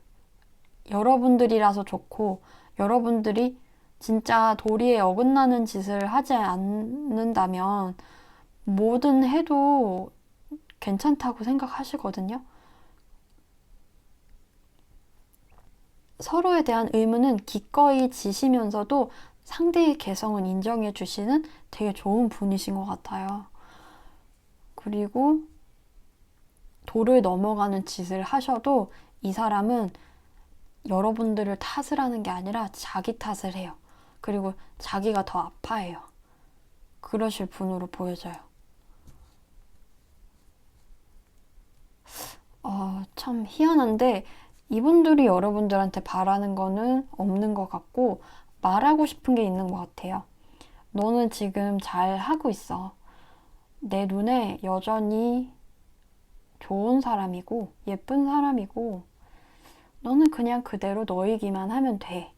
여러분들이라서 좋고, 여러분들이 진짜 도리에 어긋나는 짓을 하지 않는다면 뭐든 해도 괜찮다고 생각하시거든요. 서로에 대한 의무는 기꺼이 지시면서도 상대의 개성은 인정해 주시는 되게 좋은 분이신 것 같아요. 그리고 도를 넘어가는 짓을 하셔도 이 사람은 여러분들을 탓을 하는 게 아니라 자기 탓을 해요. 그리고 자기가 더 아파해요. 그러실 분으로 보여져요. 참 희한한데 이분들이 여러분들한테 바라는 거는 없는 것 같고 말하고 싶은 게 있는 것 같아요. 너는 지금 잘 하고 있어. 내 눈에 여전히 좋은 사람이고 예쁜 사람이고 너는 그냥 그대로 너이기만 하면 돼.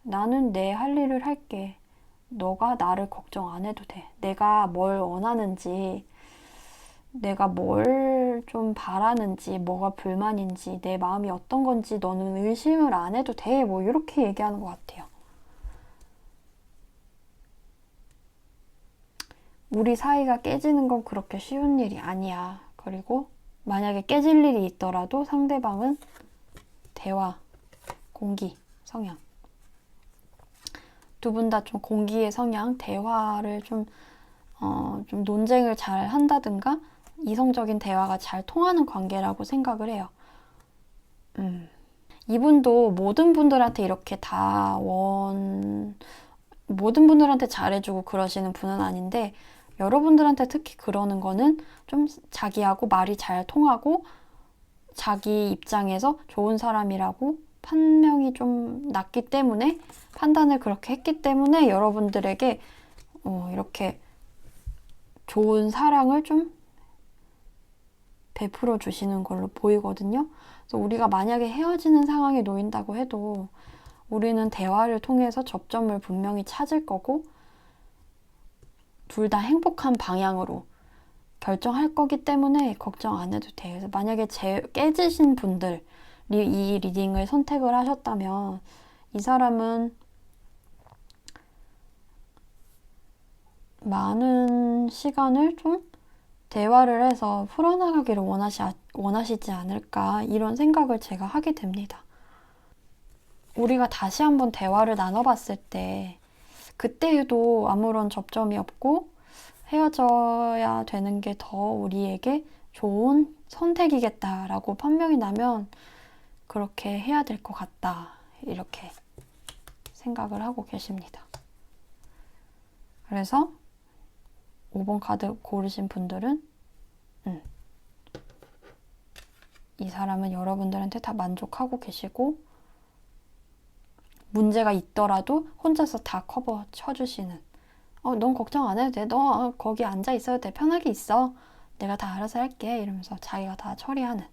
나는 내 할 일을 할게. 너가 나를 걱정 안 해도 돼. 내가 뭘 원하는지, 내가 뭘 좀 바라는지, 뭐가 불만인지, 내 마음이 어떤 건지 너는 의심을 안 해도 돼. 뭐 이렇게 얘기하는 것 같아요. 우리 사이가 깨지는 건 그렇게 쉬운 일이 아니야. 그리고 만약에 깨질 일이 있더라도 상대방은 대화, 공기, 성향. 두 분 다 좀 공기의 성향, 대화를 좀 논쟁을 잘 한다든가 이성적인 대화가 잘 통하는 관계라고 생각을 해요. 이분도 모든 분들한테 이렇게 모든 분들한테 잘해주고 그러시는 분은 아닌데 여러분들한테 특히 그러는 거는 좀 자기하고 말이 잘 통하고 자기 입장에서 좋은 사람이라고 판명이 좀 났기 때문에 판단을 그렇게 했기 때문에 여러분들에게 이렇게 좋은 사랑을 좀 베풀어 주시는 걸로 보이거든요. 그래서 우리가 만약에 헤어지는 상황에 놓인다고 해도 우리는 대화를 통해서 접점을 분명히 찾을 거고 둘 다 행복한 방향으로 결정할 거기 때문에 걱정 안 해도 돼요. 그래서 만약에 깨지신 분들이 이 리딩을 선택을 하셨다면 이 사람은 많은 시간을 좀 대화를 해서 풀어나가기를 원하시지 않을까 이런 생각을 제가 하게 됩니다. 우리가 다시 한번 대화를 나눠봤을 때 그때에도 아무런 접점이 없고 헤어져야 되는 게 더 우리에게 좋은 선택이겠다라고 판명이 나면 그렇게 해야 될 것 같다 이렇게 생각을 하고 계십니다. 그래서 5번 카드 고르신 분들은 이 사람은 여러분들한테 다 만족하고 계시고 문제가 있더라도 혼자서 다 커버 쳐주시는 넌 걱정 안 해도 돼. 너 거기 앉아 있어도 돼. 편하게 있어. 내가 다 알아서 할게. 이러면서 자기가 다 처리하는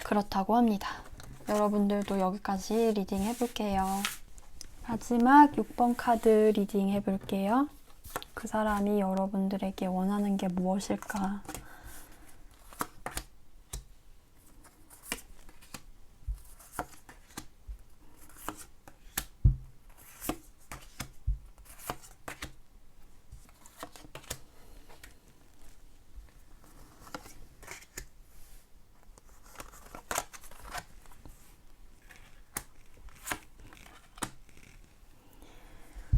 그렇다고 합니다. 여러분들도 여기까지 리딩 해볼게요. 마지막 6번 카드 리딩 해볼게요. 그 사람이 여러분들에게 원하는 게 무엇일까?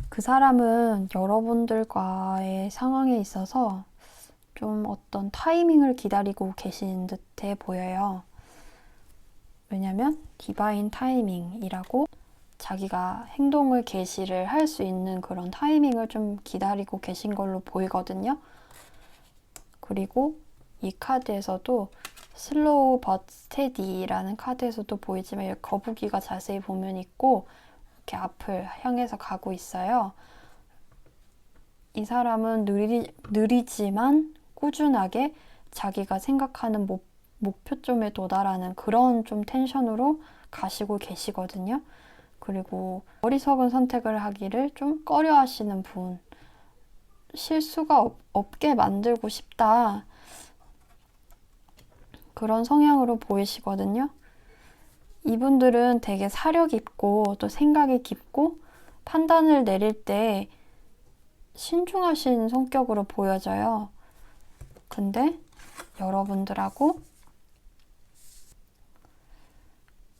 그 사람은 여러분들과의 상황에 있어서 좀 어떤 타이밍을 기다리고 계신 듯해 보여요. 왜냐면 디바인 타이밍이라고 자기가 행동을 개시를 할 수 있는 그런 타이밍을 좀 기다리고 계신 걸로 보이거든요. 그리고 이 카드에서도 슬로우 but 스테디라는 카드에서도 보이지만 여기 거북이가 자세히 보면 있고 이렇게 앞을 향해서 가고 있어요. 이 사람은 느리지만 꾸준하게 자기가 생각하는 목표점에 도달하는 그런 좀 텐션으로 가시고 계시거든요. 그리고 어리석은 선택을 하기를 좀 꺼려 하시는 분. 실수가 없게 만들고 싶다. 그런 성향으로 보이시거든요. 이분들은 되게 사려 깊고 또 생각이 깊고 판단을 내릴 때 신중하신 성격으로 보여져요. 근데 여러분들하고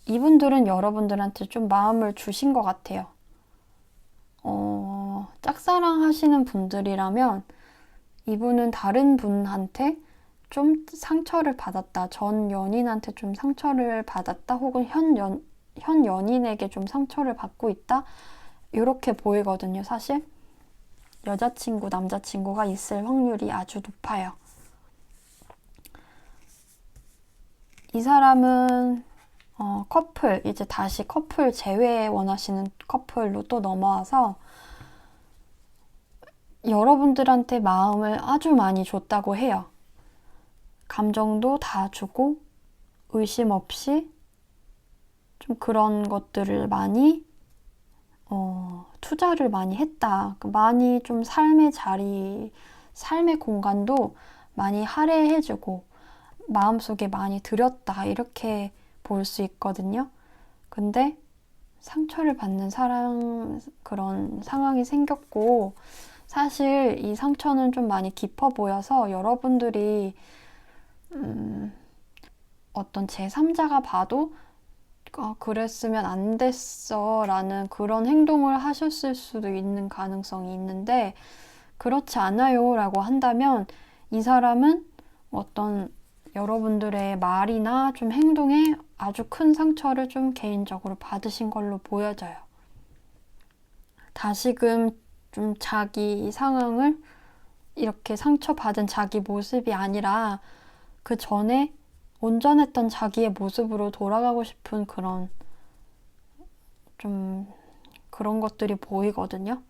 이분들은 여러분들한테 좀 마음을 주신 것 같아요. 짝사랑 하시는 분들이라면 이분은 다른 분한테 좀 상처를 받았다. 전 연인한테 좀 상처를 받았다. 혹은 현 연인에게 좀 상처를 받고 있다. 이렇게 보이거든요, 사실. 여자친구, 남자친구가 있을 확률이 아주 높아요. 이 사람은 커플, 이제 다시 커플 재회 원하시는 커플로 또 넘어와서 여러분들한테 마음을 아주 많이 줬다고 해요. 감정도 다 주고 의심 없이 좀 그런 것들을 많이 투자를 많이 했다. 많이 좀 삶의 공간도 많이 할애해주고 마음속에 많이 들였다. 이렇게 볼 수 있거든요. 근데 상처를 받는 그런 상황이 생겼고 사실 이 상처는 좀 많이 깊어 보여서 여러분들이 어떤 제3자가 봐도 그랬으면 안 됐어 라는 그런 행동을 하셨을 수도 있는 가능성이 있는데 그렇지 않아요 라고 한다면 이 사람은 어떤 여러분들의 말이나 좀 행동에 아주 큰 상처를 좀 개인적으로 받으신 걸로 보여져요. 다시금 좀 자기 상황을 이렇게 상처받은 자기 모습이 아니라 그 전에 온전했던 자기의 모습으로 돌아가고 싶은 그런 것들이 보이거든요.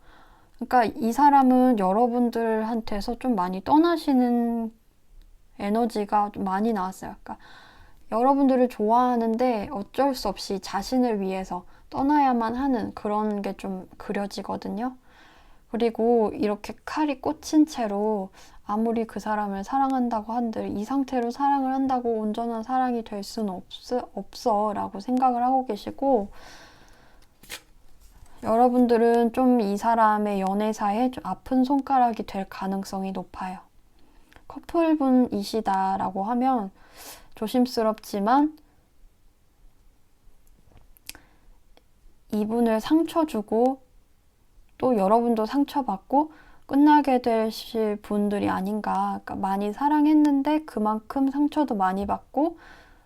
그러니까 이 사람은 여러분들한테서 좀 많이 떠나시는 에너지가 좀 많이 나왔어요. 그러니까 여러분들을 좋아하는데 어쩔 수 없이 자신을 위해서 떠나야만 하는 그런 게 좀 그려지거든요. 그리고 이렇게 칼이 꽂힌 채로 아무리 그 사람을 사랑한다고 한들 이 상태로 사랑을 한다고 온전한 사랑이 될 수는 없어 라고 생각을 하고 계시고 여러분들은 좀 이 사람의 연애사에 좀 아픈 손가락이 될 가능성이 높아요. 커플분이시다라고 하면 조심스럽지만 이분을 상처 주고 또 여러분도 상처받고 끝나게 되실 분들이 아닌가. 그러니까 많이 사랑했는데 그만큼 상처도 많이 받고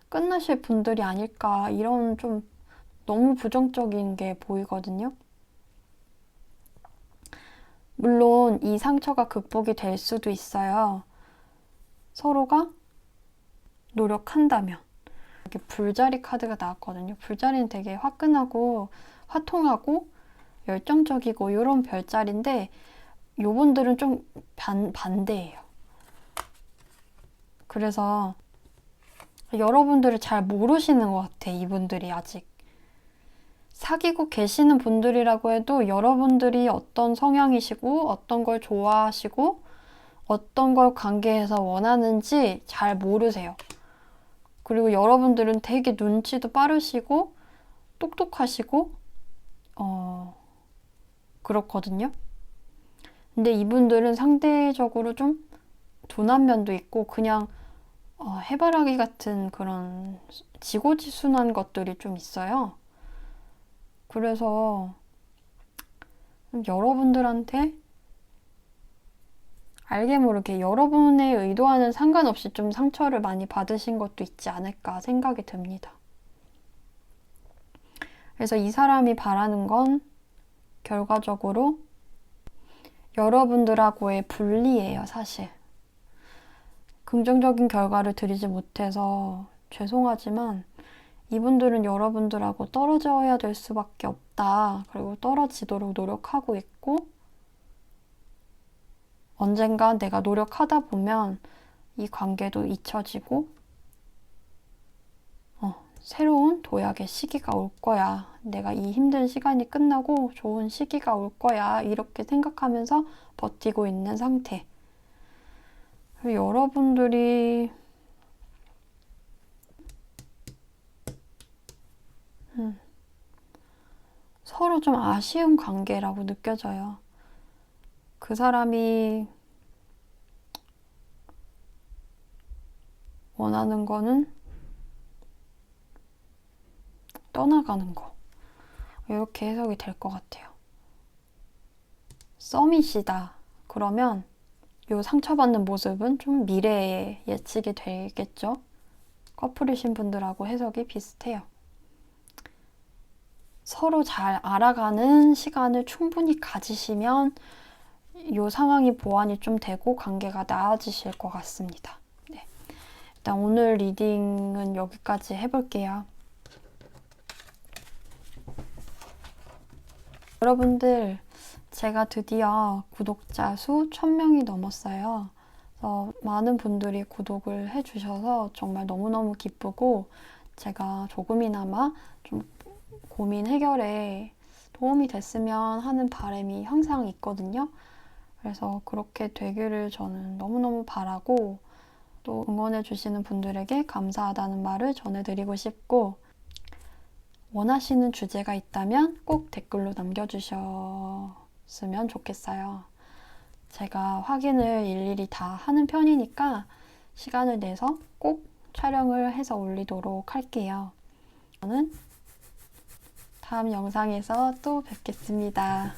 끝나실 분들이 아닐까. 이런 좀 너무 부정적인 게 보이거든요. 물론 이 상처가 극복이 될 수도 있어요. 서로가 노력한다면. 이렇게 불자리 카드가 나왔거든요. 불자리는 되게 화끈하고 화통하고 열정적이고 이런 별자리인데 요분들은 좀 반대예요. 그래서 여러분들을 잘 모르시는 것 같아. 이분들이 아직 사귀고 계시는 분들이라고 해도 여러분들이 어떤 성향이시고 어떤 걸 좋아하시고 어떤 걸 관계에서 원하는지 잘 모르세요. 그리고 여러분들은 되게 눈치도 빠르시고 똑똑하시고 그렇거든요. 근데 이분들은 상대적으로 좀 둔한 면도 있고 그냥 해바라기 같은 그런 지고지순한 것들이 좀 있어요. 그래서 여러분들한테 알게 모르게 여러분의 의도와는 상관없이 좀 상처를 많이 받으신 것도 있지 않을까 생각이 듭니다. 그래서 이 사람이 바라는 건 결과적으로 여러분들하고의 분리예요, 사실. 긍정적인 결과를 드리지 못해서 죄송하지만 이분들은 여러분들하고 떨어져야 될 수밖에 없다. 그리고 떨어지도록 노력하고 있고 언젠가 내가 노력하다 보면 이 관계도 잊혀지고 새로운 도약의 시기가 올 거야. 내가 이 힘든 시간이 끝나고 좋은 시기가 올 거야. 이렇게 생각하면서 버티고 있는 상태. 그리고 여러분들이 서로 좀 아쉬운 관계라고 느껴져요. 그 사람이 원하는 거는 떠나가는 거. 이렇게 해석이 될 것 같아요. 썸이시다. 그러면 요 상처받는 모습은 좀 미래에 예측이 되겠죠? 커플이신 분들하고 해석이 비슷해요. 서로 잘 알아가는 시간을 충분히 가지시면 이 상황이 보완이 좀 되고 관계가 나아지실 것 같습니다. 네. 일단 오늘 리딩은 여기까지 해볼게요. 여러분들, 제가 드디어 구독자 수 1000명이 넘었어요. 그래서 많은 분들이 구독을 해주셔서 정말 너무너무 기쁘고 제가 조금이나마 좀 고민 해결에 도움이 됐으면 하는 바람이 항상 있거든요. 그래서 그렇게 되기를 저는 너무너무 바라고 또 응원해주시는 분들에게 감사하다는 말을 전해드리고 싶고 원하시는 주제가 있다면 꼭 댓글로 남겨주셨으면 좋겠어요. 제가 확인을 일일이 다 하는 편이니까 시간을 내서 꼭 촬영을 해서 올리도록 할게요. 저는 다음 영상에서 또 뵙겠습니다.